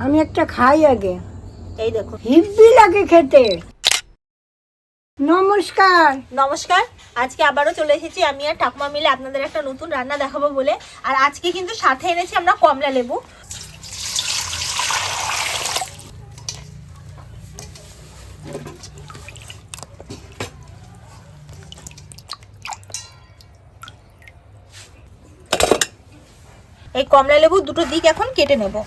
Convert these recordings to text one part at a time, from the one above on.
আমি একটা খাই আগে। এই দেখুন, হিব্বি লাগে খেতে। নমস্কার। নমস্কার। আজকে আবারও চলে এসেছি আমি আর ঠাকুমা মিলে আপনাদের একটা নতুন রান্না দেখাবো বলে। আর আজকে কিন্তু সাথে এনেছি আমরা কমলা লেবু। এই কমলা লেবু দুটো দিক এখন কেটে নেব।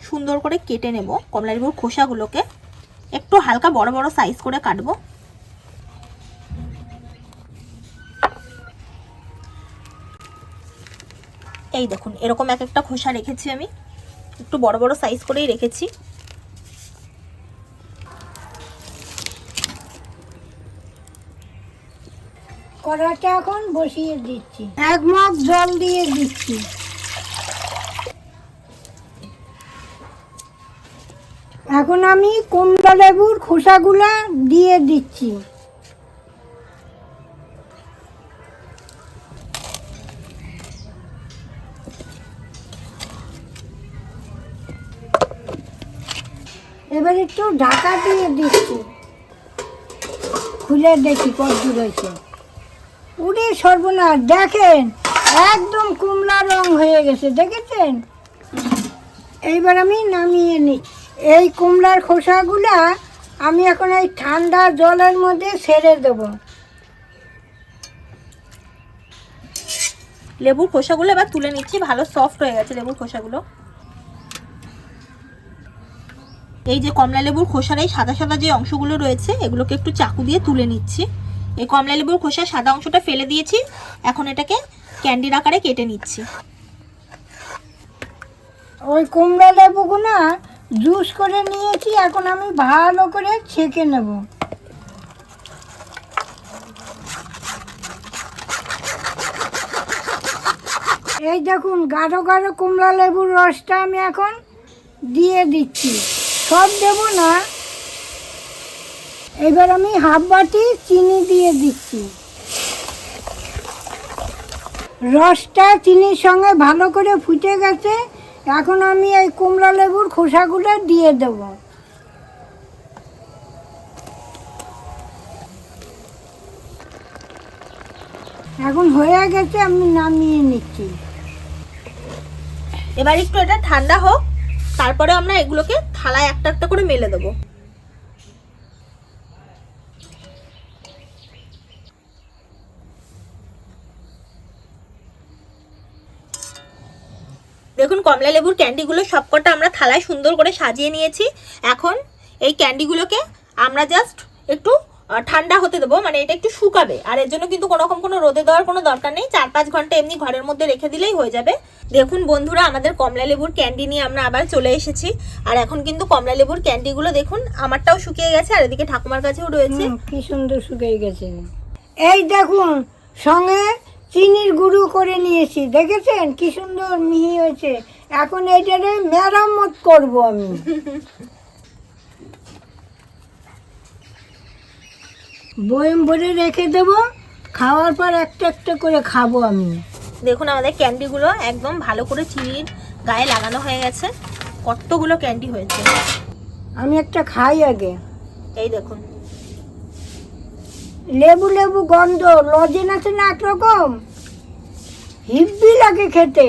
সুন্দর করে কেটে নেব কমলা লেবুর খোসাগুলোকে, একটু হালকা বড় বড় সাইজ করে কাটবো। এই দেখুন, এরকম এক একটা খোসা রেখেছি আমি, একটু বড় বড় সাইজ করেই রেখেছি। কড়াটা এখন বসিয়ে দিচ্ছি, 1 মগ জল দিয়ে দিচ্ছি। এখন আমি কমলা লেবুর খোসাগুলা দিয়ে দিচ্ছি। এবার একটু ঢাকা দিয়ে দিচ্ছি, খুলে দেখি কতদূর হয়েছে। উড়ে সর্বনাশ, দেখেন একদম কমলা রং হয়ে গেছে, দেখেছেন? এইবার আমি নামিয়ে নিই। এই কমলার খোসাগুলা আমি এখন এই ঠান্ডা জলের মধ্যে ছেড়ে দেবো। লেবুর খোসাগুলো এবার তুলে নিচ্ছি, ভালো সফট হয়ে গেছে লেবুর খোসাগুলো। এই যে কমলা লেবুর খোসার এই সাদা সাদা যে অংশগুলো রয়েছে, এগুলোকে একটু চাকু দিয়ে তুলে নিচ্ছি। এই কমলা লেবুর খোসার সাদা অংশটা ফেলে দিয়েছি, এখন এটাকে ক্যান্ডির আকারে কেটে নিচ্ছি। ওই কমলা লেবুগুলো জুস করে নিয়েছি, এখন আমি ভালো করে ছেঁকে নেব। এই দেখুন, গাঢ় গাঢ় কমলা লেবুর রসটা আমি এখন দিয়ে দিচ্ছি, সব দেব না। এবার আমি হাফ বাটি চিনি দিয়ে দিচ্ছি। রসটা চিনির সঙ্গে ভালো করে ফুটে গেছে, এখন আমি এই কমলা লেবুর খোসাগুলো দিয়ে দেব। এখন হয়ে গেছে, আমি নামিয়ে নিচ্ছি। এবার একটু এটা ঠান্ডা হোক, তারপরে আমরা এগুলোকে থালায় একটা একটা করে মেলে দেবো। দেখুন, কমলা লেবুর ক্যান্ডিগুলো সবকটা আমরা থালায় সুন্দর করে সাজিয়ে নিয়েছি। এখন এই ক্যান্ডিগুলোকে আমরা জাস্ট একটু ঠান্ডা হতে দেবো, মানে এটা একটু শুকাবে। আর এর জন্য কিন্তু কোনো রোদে দেওয়ার কোনো দরকার নেই, 4-5 ঘন্টা এমনি ঘরের মধ্যে রেখে দিলেই হয়ে যাবে। দেখুন বন্ধুরা, আমাদের কমলা লেবুর ক্যান্ডি নিয়ে আমরা আবার চলে এসেছি। আর এখন কিন্তু কমলা লেবুর ক্যান্ডিগুলো দেখুন, আমারটাও শুকিয়ে গেছে আর এদিকে ঠাকুমার কাছেও রয়েছে। কি সুন্দর শুকিয়ে গেছে। এই দেখুন, সঙ্গে চিনির গুঁড়ো করে নিয়েছি, দেখেছেন কি সুন্দর মিহি হয়েছে। এখন এইটারে মেরামত করব আমি। বয়ম ভরে রেখে দেব, খাওয়ার পর একটা একটা করে খাবো আমি। দেখুন, আমাদের ক্যান্ডিগুলো একদম ভালো করে চিনির গায়ে লাগানো হয়ে গেছে। কতগুলো ক্যান্ডি হয়েছে। আমি একটা খাই আগে। এই দেখুন, লেবু লেবু গন্ধ, লজেন আছে না একরকম, হিব্বি লাগে খেতে।